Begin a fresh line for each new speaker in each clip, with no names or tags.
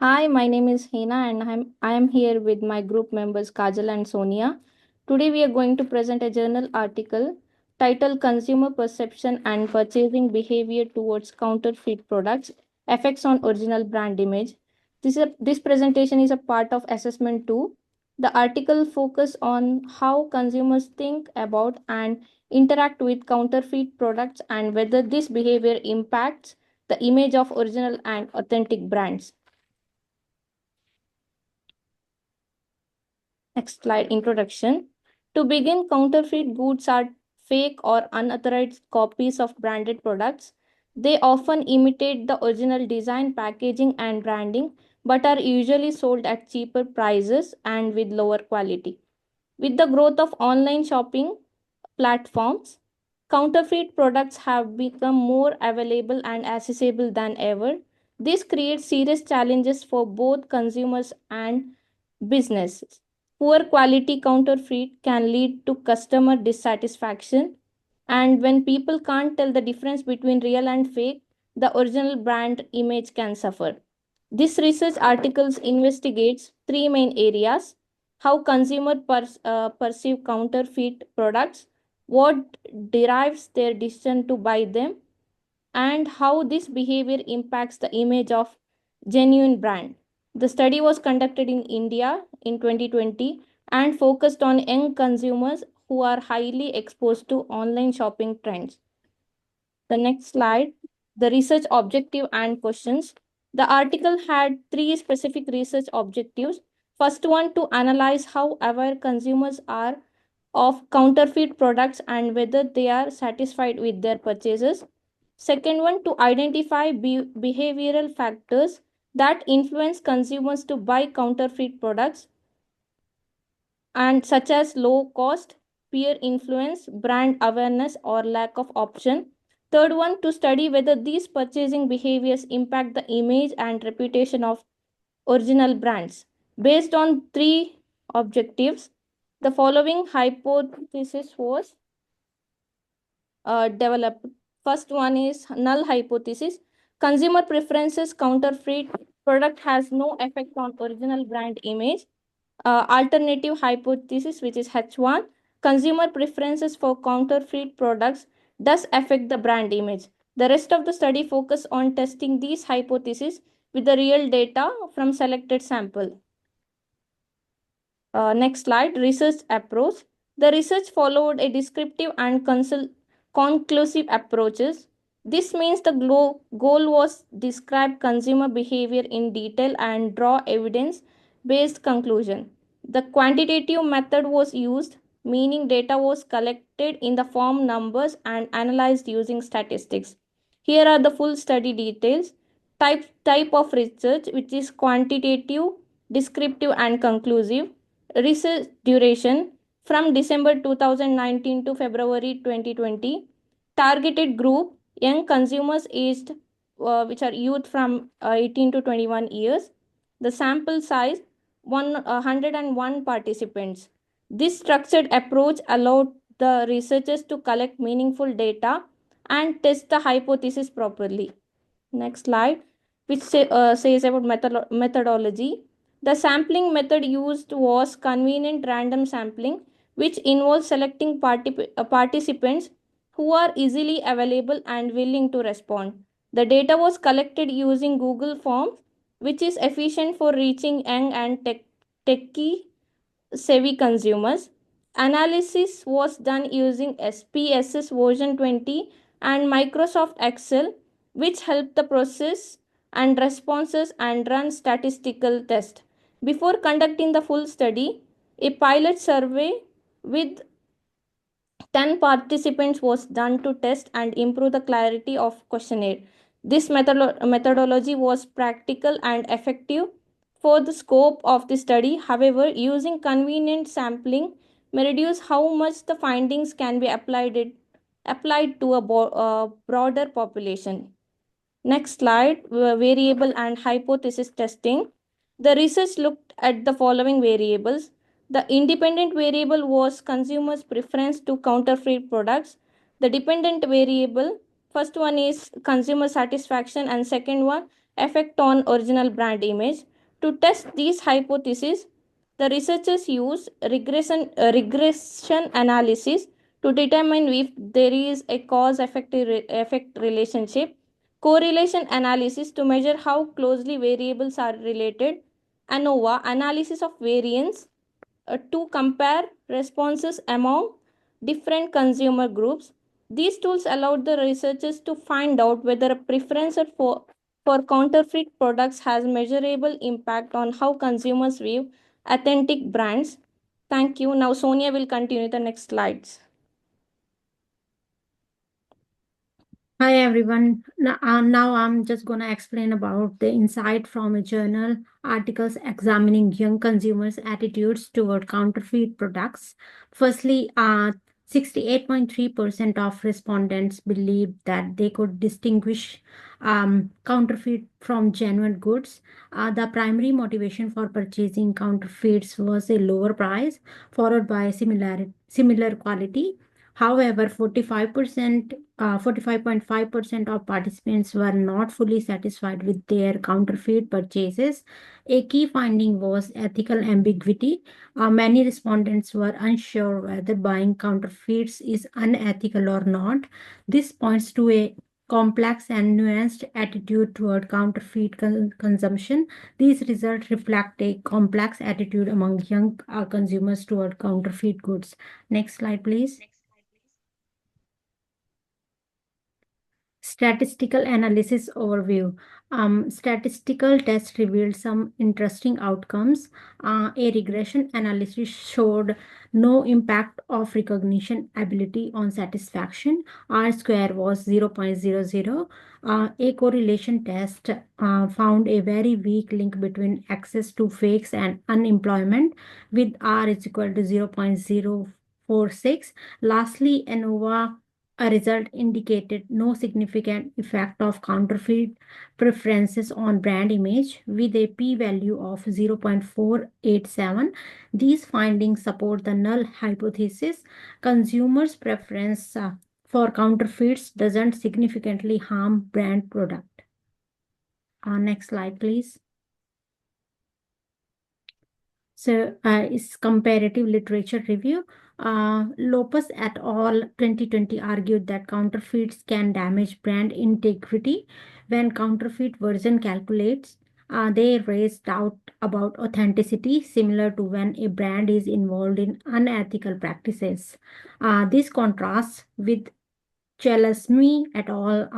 Hi, my name is Hina and I am here with my group members Kajal and Sonia. Today we are going to present a journal article titled Consumer Perception and Purchasing Behavior Towards Counterfeit Products Effects on Original Brand Image. This presentation is a part of assessment 2. The article focuses on how consumers think about and interact with counterfeit products and whether this behavior impacts the image of original and authentic brands. Next slide, introduction. To begin, counterfeit goods are fake or unauthorized copies of branded products. They often imitate the original design, packaging, and branding, but are usually sold at cheaper prices and with lower quality. With the growth of online shopping platforms, counterfeit products have become more available and accessible than ever. This creates serious challenges for both consumers and businesses. Poor quality counterfeit can lead to customer dissatisfaction, and when people can't tell the difference between real and fake, the original brand image can suffer. This research articles investigates three main areas: how consumers perceive counterfeit products, what derives their decision to buy them, and how this behavior impacts the image of genuine brand. The study was conducted in India in 2020 and focused on young consumers who are highly exposed to online shopping trends. The next slide, the research objective and questions. The article had three specific research objectives. First one, to analyze how aware consumers are of counterfeit products and whether they are satisfied with their purchases. Second one, to identify behavioral factors that influence consumers to buy counterfeit products and such as low cost, peer influence, brand awareness, or lack of option. Third one, to study whether these purchasing behaviors impact the image and reputation of original brands. Based on three objectives, the following hypothesis was developed. First one is null hypothesis. Consumer preferences counterfeit product has no effect on original brand image. Alternative hypothesis, which is H1, consumer preferences for counterfeit products does affect the brand image. The rest of the study focus on testing these hypotheses with the real data from selected sample. Next slide, research approach. The research followed a descriptive and conclusive approaches. This means the goal was describe consumer behavior in detail and draw evidence based conclusion. The quantitative method was used, meaning data was collected in the form numbers and analyzed using statistics. Here are the full study details. Type of research, which is quantitative, descriptive, and conclusive. Research duration from December 2019 to February 2020. Targeted group young consumers aged which are youth from 18 to 21 years. The sample size 101 participants. This structured approach allowed the researchers to collect meaningful data and test the hypothesis properly. Next slide, which says about methodology. The sampling method used was convenient random sampling, which involves selecting participants who are easily available and willing to respond. The data was collected using Google Forms, which is efficient for reaching young and techie savvy consumers. Analysis was done using SPSS version 20 and Microsoft Excel, which helped the process and responses and run statistical tests. Before conducting the full study, a pilot survey with 10 participants was done to test and improve the clarity of questionnaire. This methodology was practical and effective for the scope of the study. However, using convenient sampling may reduce how much the findings can be applied to a broader population. Next slide, variable and hypothesis testing. The research looked at the following variables. The independent variable was consumers' preference to counterfeit products. The dependent variable, first one is consumer satisfaction and second one effect on original brand image. To test these hypotheses, the researchers use regression analysis to determine if there is a effect relationship, correlation analysis to measure how closely variables are related, ANOVA analysis of variance to compare responses among different consumer groups. These tools allowed the researchers to find out whether a preference for counterfeit products has measurable impact on how consumers view authentic brands. Thank you. Now Sonia will continue the next slides.
Hi everyone. Now I'm just going to explain about the insight from a journal articles examining young consumers' attitudes toward counterfeit products. Firstly, 68.3% of respondents believed that they could distinguish counterfeit from genuine goods. The primary motivation for purchasing counterfeits was a lower price, followed by similar quality. However, 45.5% of participants were not fully satisfied with their counterfeit purchases. A key finding was ethical ambiguity. Many respondents were unsure whether buying counterfeits is unethical or not. This points to a complex and nuanced attitude toward counterfeit consumption. These results reflect a complex attitude among young consumers toward counterfeit goods. Next slide, please. Statistical analysis overview. Statistical tests revealed some interesting outcomes. A regression analysis showed no impact of recognition ability on satisfaction. R square was 0.00. A correlation test found a very weak link between access to fakes and unemployment with R is equal to 0.046. Lastly, ANOVA a result indicated no significant effect of counterfeit preferences on brand image with a p-value of 0.487. These findings support the null hypothesis. Consumers' preference for counterfeits doesn't significantly harm brand product. Next slide, please. So, is comparative literature review. Lopez et al. 2020 argued that counterfeits can damage brand integrity. When counterfeit version calculates, they raise doubt about authenticity, similar to when a brand is involved in unethical practices. This contrasts with Chelesme et al.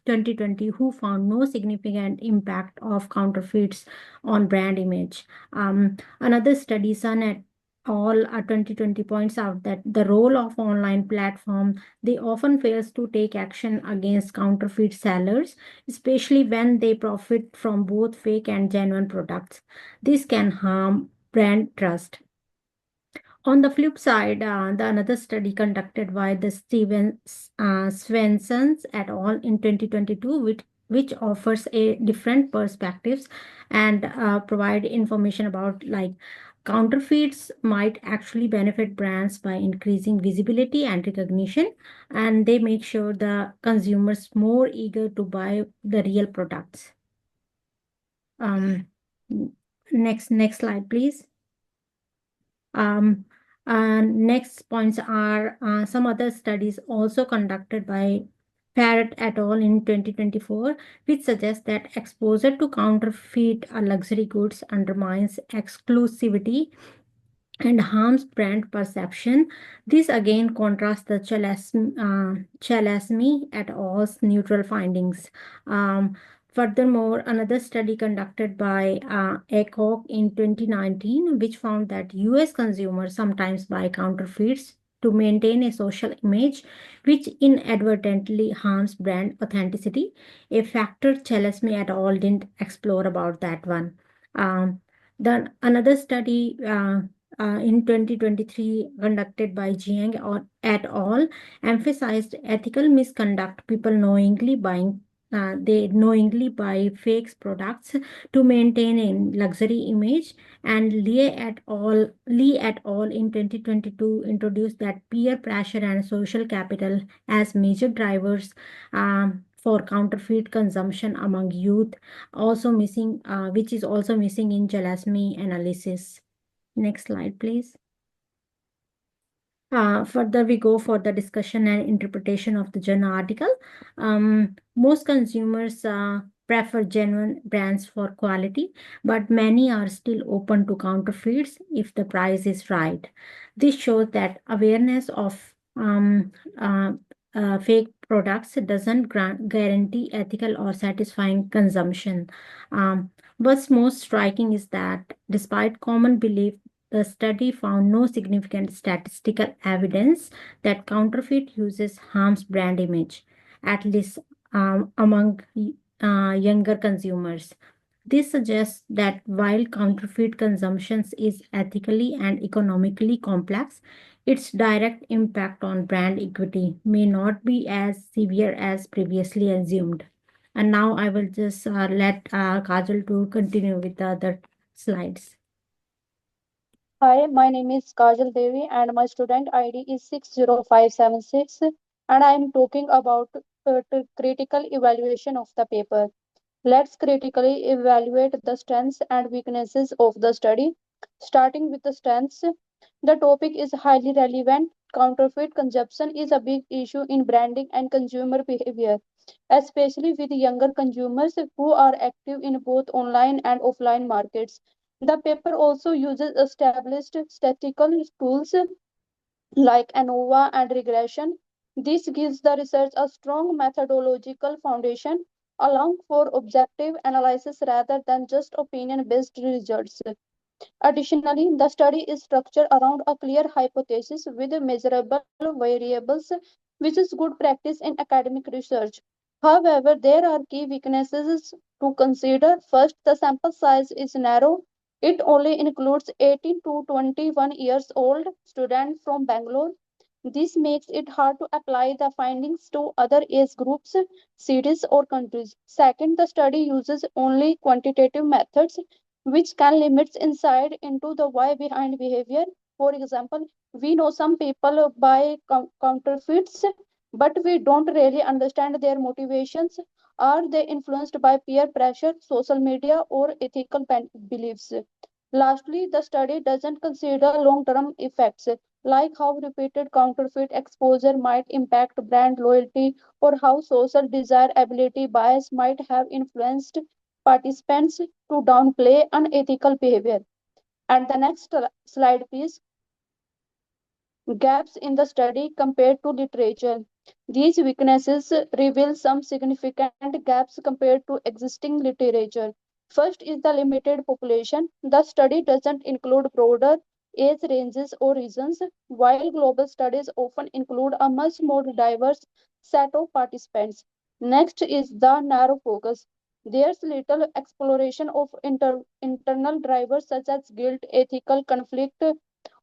2020, who found no significant impact of counterfeits on brand image. Another study, Sun et al. 2020, points out that the role of online platform, they often fails to take action against counterfeit sellers, especially when they profit from both fake and genuine products. This can harm brand trust. On the flip side, another study conducted by the Swensons et al. In 2022, which offers a different perspectives and provide information about like counterfeits might actually benefit brands by increasing visibility and recognition, and they make sure the consumers more eager to buy the real products. Next slide, please. Next points are some other studies also conducted by Parrott et al. In 2024, which suggest that exposure to counterfeit luxury goods undermines exclusivity and harms brand perception. This again contrasts the Chelesme et al.'s neutral findings. Furthermore, another study conducted by ACOG in 2019, which found that US consumers sometimes buy counterfeits to maintain a social image, which inadvertently harms brand authenticity, a factor Chelesme et al. Didn't explore about that one. Then another study in 2023 conducted by Jiang et al. Emphasized ethical misconduct, people they knowingly buy fake products to maintain a luxury image, and Lee et al. In 2022 introduced that peer pressure and social capital as major drivers for counterfeit consumption among youth, also missing, which is also missing in Jalasmi analysis. Next slide, please. Further, we go for the discussion and interpretation of the journal article. Most consumers prefer genuine brands for quality, but many are still open to counterfeits if the price is right. This shows that awareness of fake products doesn't guarantee ethical or satisfying consumption. What's most striking is that despite common belief, the study found no significant statistical evidence that counterfeit uses harms brand image, at least among younger consumers. This suggests that while counterfeit consumption is ethically and economically complex, its direct impact on brand equity may not be as severe as previously assumed. And now I will just let Kajal to continue with the other slides.
Hi, my name is Kajal Devi and my student ID is 60576 and I am talking about critical evaluation of the paper. Let's critically evaluate the strengths and weaknesses of the study. Starting with the strengths, the topic is highly relevant. Counterfeit consumption is a big issue in branding and consumer behavior, especially with younger consumers who are active in both online and offline markets. The paper also uses established statistical tools like ANOVA and regression. This gives the research a strong methodological foundation, allowing for objective analysis rather than just opinion based results. Additionally, the study is structured around a clear hypothesis with measurable variables, which is good practice in academic research. However, there are key weaknesses to consider. First, the sample size is narrow. It only includes 18 to 21 years old students from Bangalore. This makes it hard to apply the findings to other age groups, cities, or countries. Second, the study uses only quantitative methods, which can limit insight into the why behind behavior. For example, we know some people buy counterfeits, but we don't really understand their motivations. Are they influenced by peer pressure, social media, or ethical beliefs? Lastly, the study doesn't consider long term effects, like how repeated counterfeit exposure might impact brand loyalty or how social desirability bias might have influenced participants to downplay unethical behavior. And the next slide, please. Gaps in the study compared to literature. These weaknesses reveal some significant gaps compared to existing literature. First is the limited population. The study doesn't include broader age ranges or regions, while global studies often include a much more diverse set of participants. Next is the narrow focus. There's little exploration of internal drivers such as guilt, ethical conflict,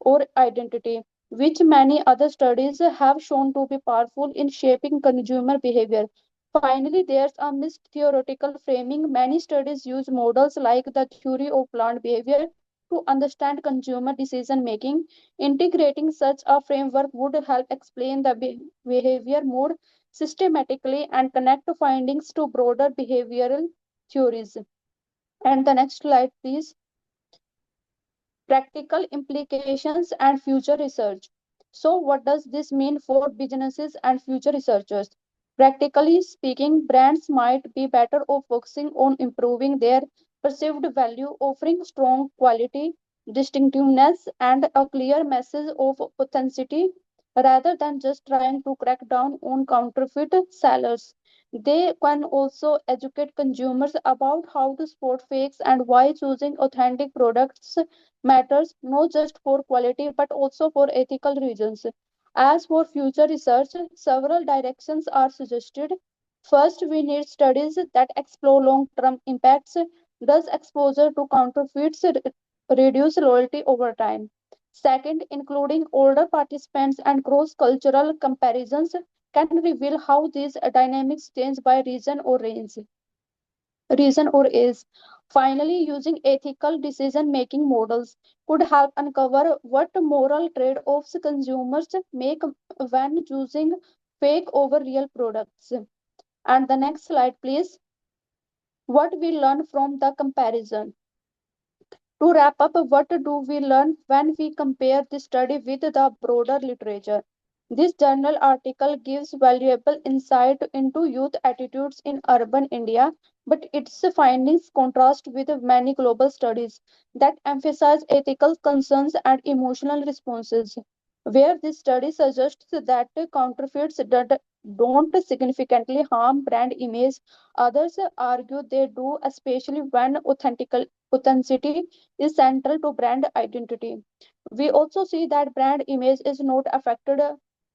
or identity, which many other studies have shown to be powerful in shaping consumer behavior. Finally, there's a missed theoretical framing. Many studies use models like the theory of learned behavior to understand consumer decision making. Integrating such a framework would help explain the behavior more systematically and connect findings to broader behavioral theories. And the next slide, please. Practical implications and future research. So, what does this mean for businesses and future researchers? Practically speaking, brands might be better off focusing on improving their perceived value, offering strong quality, distinctiveness, and a clear message of authenticity rather than just trying to crack down on counterfeit sellers. They can also educate consumers about how to spot fakes and why choosing authentic products matters not just for quality but also for ethical reasons. As for future research, several directions are suggested. First, we need studies that explore long term impacts. Does exposure to counterfeits reduce loyalty over time? Second, including older participants and cross cultural comparisons can reveal how these dynamics change by region or age. Finally, using ethical decision making models could help uncover what moral trade offs consumers make when choosing fake over real products. And the next slide, please. What we learn from the comparison. To wrap up, what do we learn when we compare this study with the broader literature? This journal article gives valuable insight into youth attitudes in urban India, but its findings contrast with many global studies that emphasize ethical concerns and emotional responses. Where this study suggests that counterfeits don't significantly harm brand image, others argue they do, especially when authenticity is central to brand identity. We also see that brand image is not affected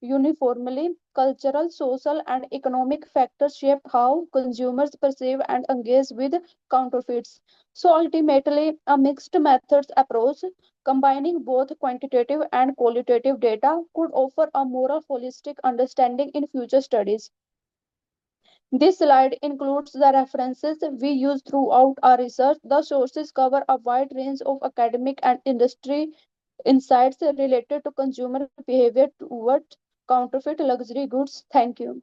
uniformly. Cultural, social, and economic factors shape how consumers perceive and engage with counterfeits. So ultimately, a mixed methods approach combining both quantitative and qualitative data could offer a more holistic understanding in future studies. This slide includes the references we use throughout our research. The sources cover a wide range of academic and industry insights related to consumer behavior towards counterfeit luxury goods. Thank you.